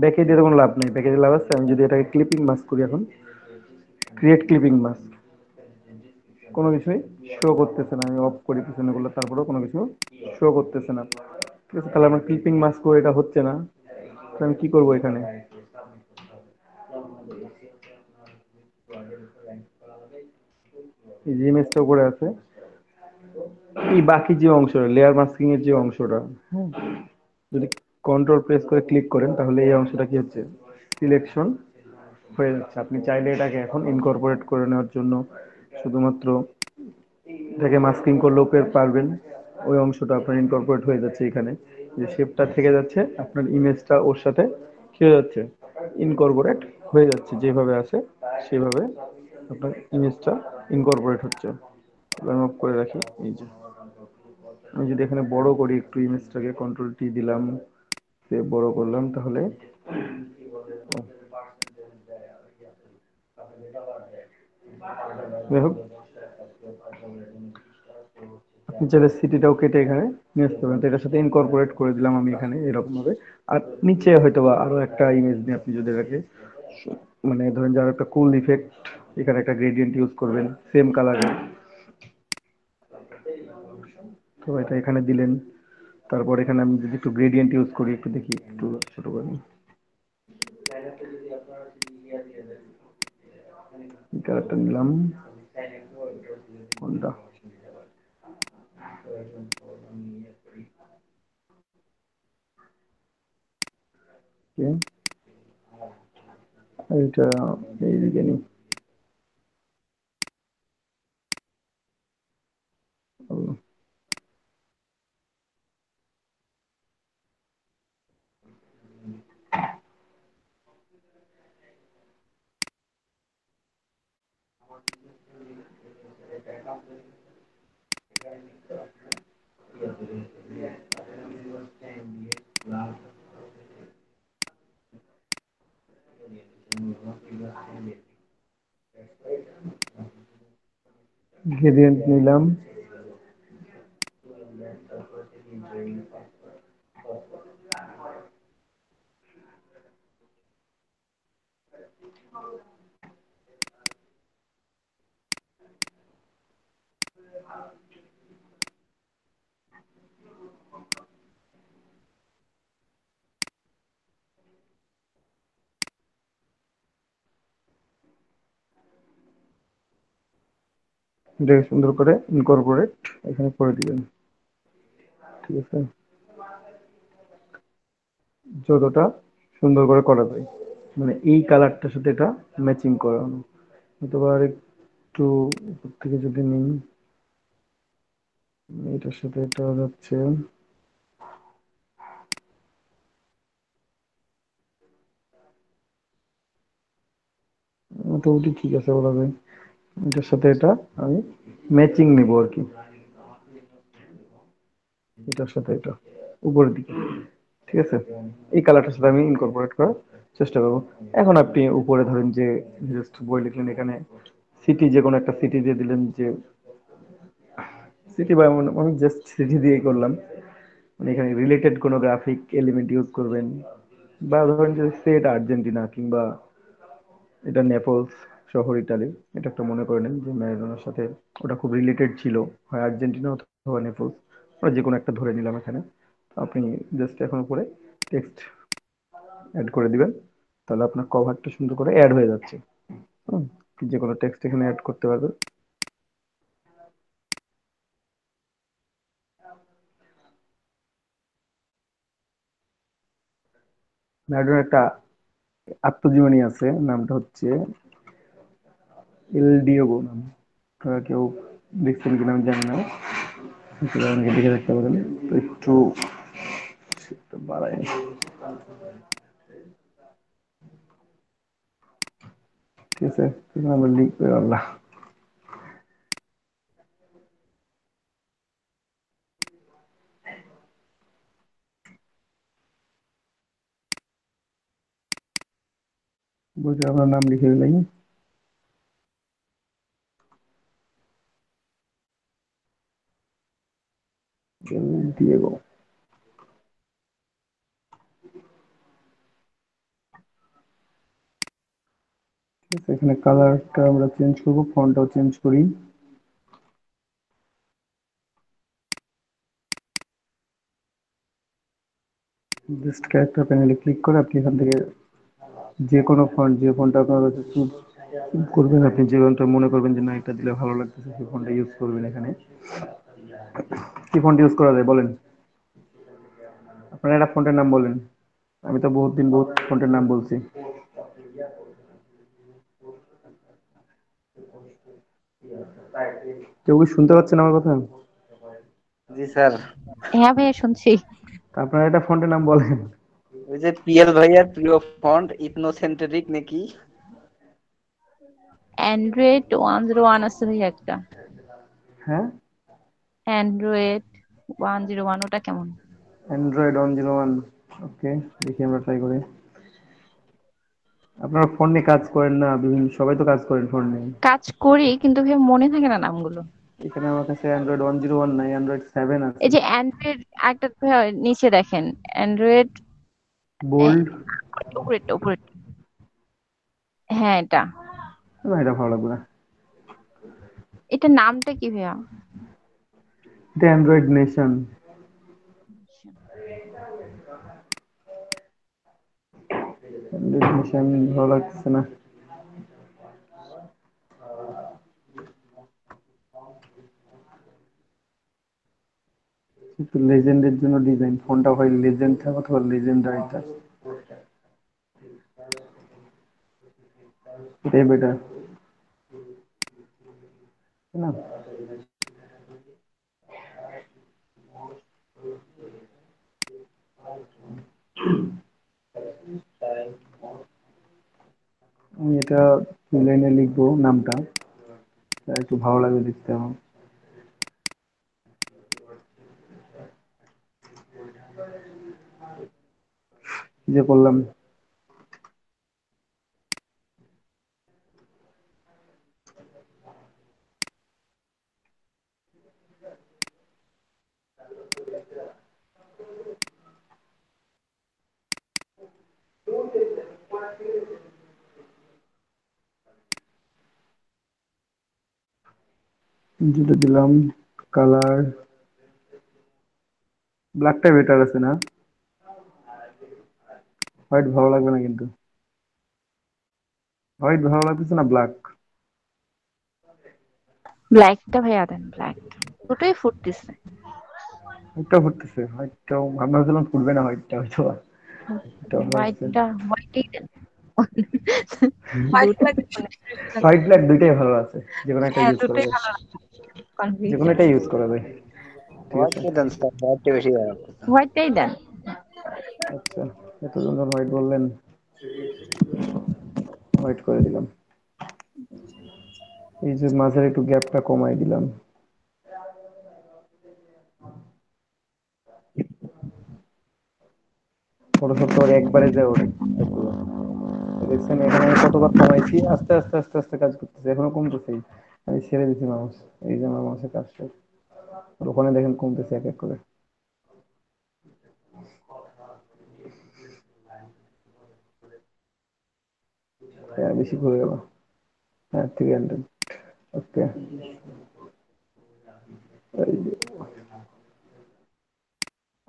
ব্যাকে দিয়ে কোনো লাভ নেই, ব্যাকে দিয়ে লাভ আছে। আমি যদি এটাকে ক্লিপিং মাস্ক করি, এখন ক্রিয়েট ক্লিপিং মাস্ক, কোনো কিছুই শো করতেছে না। আমি অফ করি পিছনে গুলো, তারপরেও কোনো কিছু শো করতেছে না। ঠিক আছে, তাহলে আমার ক্লিপিং মাস্ক এটা হচ্ছে না। তো আমি কি করব, এখানে এই যে ইমেজটা উপরে আছে, এই বাকি যে অংশটা লেয়ার মাস্কিং এর যে অংশটা, হ্যাঁ, যদি কন্ট্রোল প্রেস করে ক্লিক করেন, তাহলে এই অংশটা কি হচ্ছে, সিলেকশন হয়ে যাচ্ছে। আপনি চাইলে এটাকে এখন ইনকর্পোরেট করে নেওয়ার জন্য শুধুমাত্র এটাকে মাস্কিং করলেও পারবেন। ওই অংশটা আপনার ইনকর্পোরেট হয়ে যাচ্ছে, এখানে যে শেপটা থেকে যাচ্ছে, আপনার ইমেজটা ওর সাথে কি হয়ে যাচ্ছে, ইনকর্পোরেট হয়ে যাচ্ছে। যেভাবে আছে সেভাবে আপনার ইমেজটা ইনকর্পোরেট হচ্ছে। এবার অফ করে রাখি। এই যে আমি যদি এখানে বড় করি একটু ইমেজটাকে, কন্ট্রোল টি দিলাম, সে বড় করলাম, তাহলে যাই হোক, আপনি চাইলে সিটিটাও কেটে এখানে নিয়ে আসতে পারেন। তো এটার সাথে ইনকর্পোরেট করে দিলাম আমি এখানে এরকম ভাবে। আর নিচে হয়তো বা আরো একটা ইমেজ নিয়ে আপনি যদি এটাকে মানে ধরেন যে আরো একটা কুল ইফেক্ট, এখানে একটা গ্রেডিয়েন্ট ইউজ করবেন সেম কালারে, তো এটা এখানে দিলেন। তারপর এখানে আমি যদি একটু গ্রেডিয়েন্ট ইউজ করি, একটু দেখি, একটু ছোট করি, কালারটা নিলাম কোনটা, এইটা এইদিকে নিই। গ্রেডিয়েন্ট নিলাম, এটাকে সুন্দর করে ইনকর্পোরেট এখানে করে দিবেন। ঠিক আছে, যতটা সুন্দর করে করা যায়, মানে এই কালারটার সাথে এটা ম্যাচিং করানো। অথবা একটু উপর থেকে যদি নিই, এটার সাথে এটা যাচ্ছে, মোটামুটি ঠিক আছে বলা যায়। এটার সাথে এটা আমি ম্যাচিং নিব আর কি, এটার সাথে এটা উপরের দিকে। ঠিক আছে, এই কালারটার সাথে আমি ইনকর্পোরেট করার চেষ্টা করবো। এখন আপনি উপরে ধরেন যে জাস্ট বই লিখলেন, এখানে সিটি, যে কোনো একটা সিটি দিয়ে দিলেন, যে সিটি বা আমি জাস্ট সিটি দিয়ে করলাম। মানে এখানে রিলেটেড কোনো গ্রাফিক এলিমেন্ট ইউজ করবেন, বা ধরেন যে সেট আর্জেন্টিনা কিংবা এটা নেপলস শহর ইতালি, এটা একটা মনে করে নেন যে ম্যারাডোনার সাথে ওটা খুব রিলেটেড ছিল, হয় আর্জেন্টিনা অথবা নেপলস, ওরা যে কোনো একটা ধরে নিলাম এখানে। আপনি জাস্ট এখন উপরে টেক্সট অ্যাড করে দিবেন, তাহলে আপনার কভারটা সুন্দর করে অ্যাড হয়ে যাচ্ছে। হুম, যে কোনো টেক্সট এখানে অ্যাড করতে পারবেন। ম্যারাডোনার একটা আত্মজীবনী আছে, নামটা হচ্ছে এল ডিয়েগো নাম। আপনারা কেউ দেখছেন কিনা আমি জানি না, অনেকে দেখে রাখতে পারেন। তো একটু বাড়াই, ঠিক আছে, আমরা লিখবে আল্লাহ। বলছি আপনার নাম লিখে দিলেন, এল ডিয়েগো। ঠিক আছে, এখানে কালারটা আমরা চেঞ্জ করবো, ফন্টটাও চেঞ্জ করি। জাস্ট ক্যারেক্টার প্যানেলে ক্লিক করে আপনি এখান থেকে যে কোনো ফন্ট, যে ফন্টটা আপনার কাছে চুজ করবেন, আপনি যে ফন্টটা মনে করবেন যে না এটা দিলে ভালো লাগতেছে, সেই ফন্টটা ইউজ করবেন। এখানে কি ফন্ট ইউজ করা যায় বলেন, আপনারা একটা ফন্টের নাম বলেন। আমি তো বহুত দিন বহুত ফন্টের নাম বলছি। কেউ কি শুনতে পাচ্ছেন আমার কথা? জি স্যার। হ্যাঁ ভাইয়া শুনছি। আপনারা একটা ফন্টের নাম বলেন। ওই যে পিএল ভাইয়ার প্রিয় ফন্ট ইথনোসেন্ট্রিক নাকি? অ্যান্ড্রয়েড 101 আছে ভাইয়া একটা। হ্যাঁ, অ্যান্ড্রয়েড 101 ওটা কেমন? অ্যান্ড্রয়েড 101, ওকে, দেখি আমরা ট্রাই করি। আপনারা ফোন নিয়ে কাজ করেন না, বিভিন্ন সবাই তো কাজ করেন ফোন নিয়ে। কাজ করি কিন্তু ভাইয়া মনে থাকে না নামগুলো। এখানে আমার কাছে অ্যান্ড্রয়েড 101 নাই, অ্যান্ড্রয়েড 7 আছে। এই যে অ্যান্ড্রয়েড একটা ভাইয়া নিচে দেখেন, অ্যান্ড্রয়েড বোল্ড, উপরেরটা উপরেরটা, হ্যাঁ এটা। না এটা ভালো লাগবে না। এটা নামটা কি ভাইয়া? এটা অ্যান্ড্রয়েড নেশন। অ্যান্ড্রয়েড নেশন ভালো লাগছে না। একটু লেজেন্ডের জন্য ডিজাইন, ফোনটা হয় লেজেন্ড থাক অথবা লেজেন্ড রাইটার, এটাই বেটার না? আমি এটা 2 লাইনে লিখবো নামটা, তা একটু ভালো লাগবে দেখতে আমার। যে করলাম। যেটা দিলাম কালার ব্ল্যাকটা বেটার আছে না? হোয়াইট ভালো লাগবে না কিন্তু। হোয়াইট ভালো লাগতেছে না ব্ল্যাক? ব্ল্যাকটা ভাইয়া দেন, ব্ল্যাক দুটোই ফুটতেছে। হোয়াইটটা ফুটতেছে, হোয়াইটটাও আমরা ভাবছিলাম ফুটবে না, হোয়াইটটা হয়তো এটা ভালো লাগছে। হোয়াইটই দেন। হোয়াইট দুটো লাগবে মানে হোয়াইট ব্ল্যাক দুইটাই ভালো আছে, যে কোনো একটা হ্যাঁ ইউজ করা দুটোই যায়, ভালো লাগে, যে কোনো কনফিউশন। একটা ইউজ করা যায়। ঠিক হোয়াইট আছে, দেন স্যার, হোয়াইটটা বেশি ভালো লাগতেছে। হোয়াইটটাই দেন। আচ্ছা এতজন যখন হোয়াইট বললেন হোয়াইট করে দিলাম। এই যে মাঝের একটু গ্যাপটা কমাই দিলাম। ফটোশপ তো আর একবারে যায় ওরে সবগুলো। দেখছেন এখানে আমি কতবার কমাইছি, আস্তে আস্তে আস্তে আস্তে কাজ করতেছে, এখনো কমতেছেই। আমি ছেড়ে দিছি মাউস, এই যে আমার মাউসের কাজ শেষ। আর ওখানে দেখেন কমতেছে এক এক করে। হ্যাঁ বেশি করে গেল। হ্যাঁ 300। ওকে,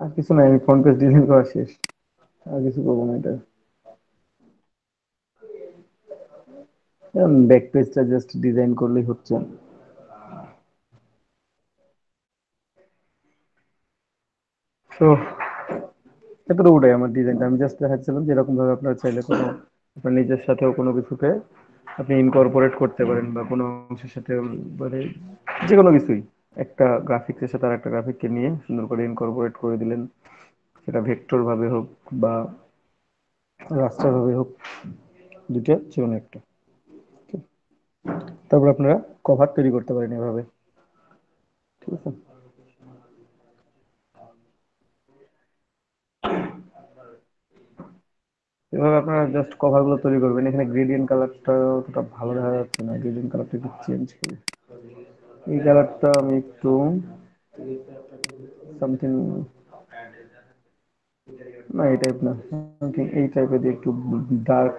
আর কিছু নাই, আমি ফ্রন্ট পেজ ডিজাইন করা শেষ, আর কিছু করবো না এটা। ব্যাক পেজটা জাস্ট ডিজাইন করলেই হচ্ছে। তো এতটুকুটাই আমার ডিজাইনটা, আমি জাস্ট দেখাচ্ছিলাম যে এরকম ভাবে আপনারা চাইলে কোনো আপনার নিজের সাথেও কোনো কিছুকে আপনি ইনকর্পোরেট করতে পারেন, বা কোনো অংশের সাথে মানে যে কোনো কিছুই একটা গ্রাফিক্সের সাথে আর একটা গ্রাফিককে নিয়ে সুন্দর করে ইনকর্পোরেট করে দিলেন, সেটা ভেক্টর ভাবে হোক বা রাস্টার ভাবে হোক, দুটো যে কোনো একটা। তারপর আপনারা কভার তৈরি করতে পারেন এভাবে। ঠিক আছে, এভাবে আপনারা জাস্ট কভার গুলো তৈরি করবেন। এখানে গ্রেডিয়েন্ট কালারটা অতটা ভালো দেখা যাচ্ছে না, গ্রেডিয়েন্ট কালারটা একটু চেঞ্জ করি। এই কালারটা আমি একটু সামথিং, না এই টাইপ না, সামথিং এই টাইপের দিয়ে একটু dark.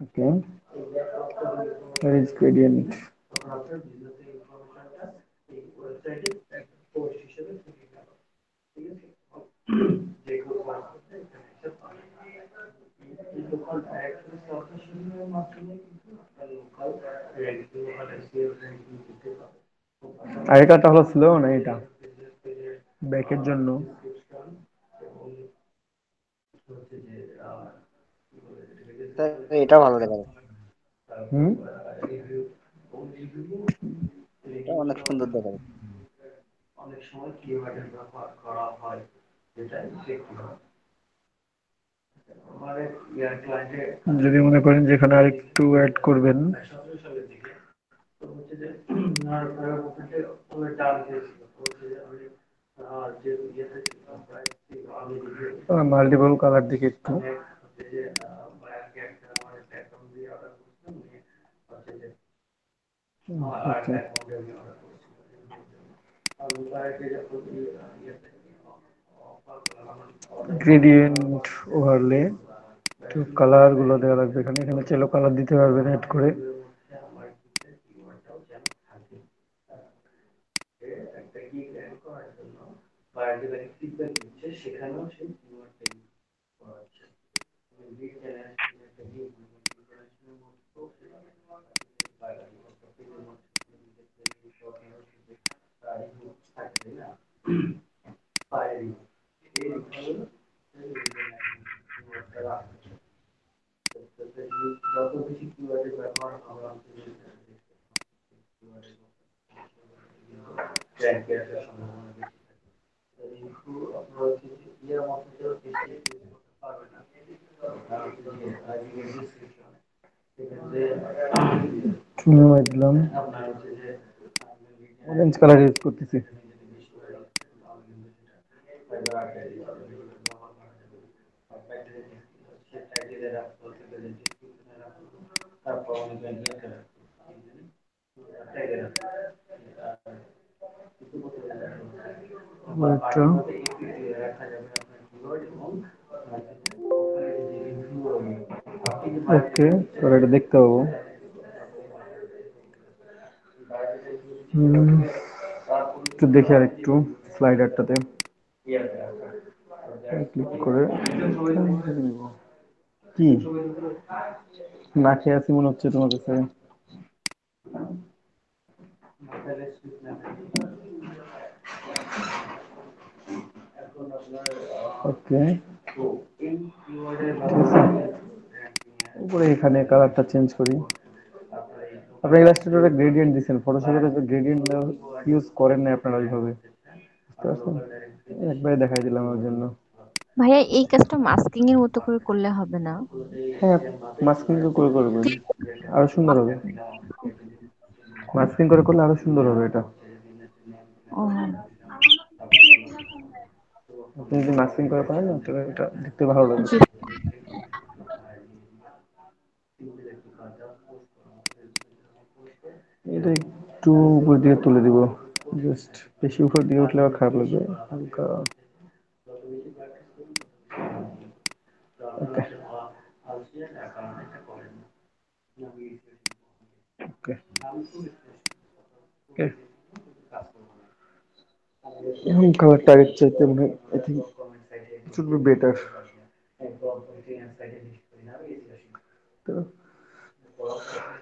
Okay, where is gradient? আগেকারটা হলো স্লো না এটা ব্যাকের জন্য। স্যার এটা ভালো দেখা যাচ্ছে, হুম, এটা অনেক সুন্দর দেখা যাচ্ছে। যদি মনে করেন যেখানে আর একটু অ্যাড করবেন, মাল্টিপল কালার দিকে একটু গ্রেডিয়েন্ট ওভারলে একটু কালার গুলো দেওয়া লাগবে। এখানে এখানে চেলো কালার দিতে পারবেন অ্যাড করে। দিলাম, অরেঞ্জ কালার ইউজ করতেছি। ওকে, তোর এটা দেখতে পাবো। একটু দেখি আর একটু স্লাইডারটাতে ক্লিক করে কি না খেয়ে আছি মনে হচ্ছে তোমার কাছে? ওকে, উপরে এখানে কালারটা চেঞ্জ করি। আপনি ইলাস্ট্রেটরে গ্রেডিয়েন্ট দিচ্ছেন, ফটোশপে তো গ্রেডিয়েন্ট ইউজ করেন না আপনারা ওইভাবে, বুঝতে পারছেন? একবারে দেখাই দিলাম ওর জন্য। ভাইয়া এই কাজটা মাস্কিং এর মতো করে করলে হবে না? হ্যাঁ, মাস্কিং করে করবেন, আরো সুন্দর হবে। মাস্কিং করে করলে আরো সুন্দর হবে এটা। ও আপনি যদি মাস্কিং করে পারেন না তাহলে এটা দেখতে ভালো লাগবে। জি। এটা একটু উপর দিকে তুলে দিব, জাস্ট বেশি উপর দিকে উঠলে আবার খারাপ লাগবে, হালকা। ওকে ওকে ওকে, এখন কালারটা আগের চাইতে মনে হয় I think it should be better. তো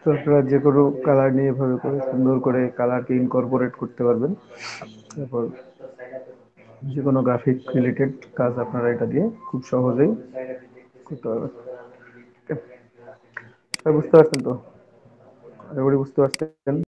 তো আপনারা যে কোনো কালার নিয়ে এভাবে করে সুন্দর করে কালারকে ইনকর্পোরেট করতে পারবেন। তারপর যে কোনো গ্রাফিক রিলেটেড কাজ আপনারা এটা দিয়ে খুব সহজেই করতে পারবেন। সবাই বুঝতে পারছেন তো? আশা করি বুঝতে পারছেন।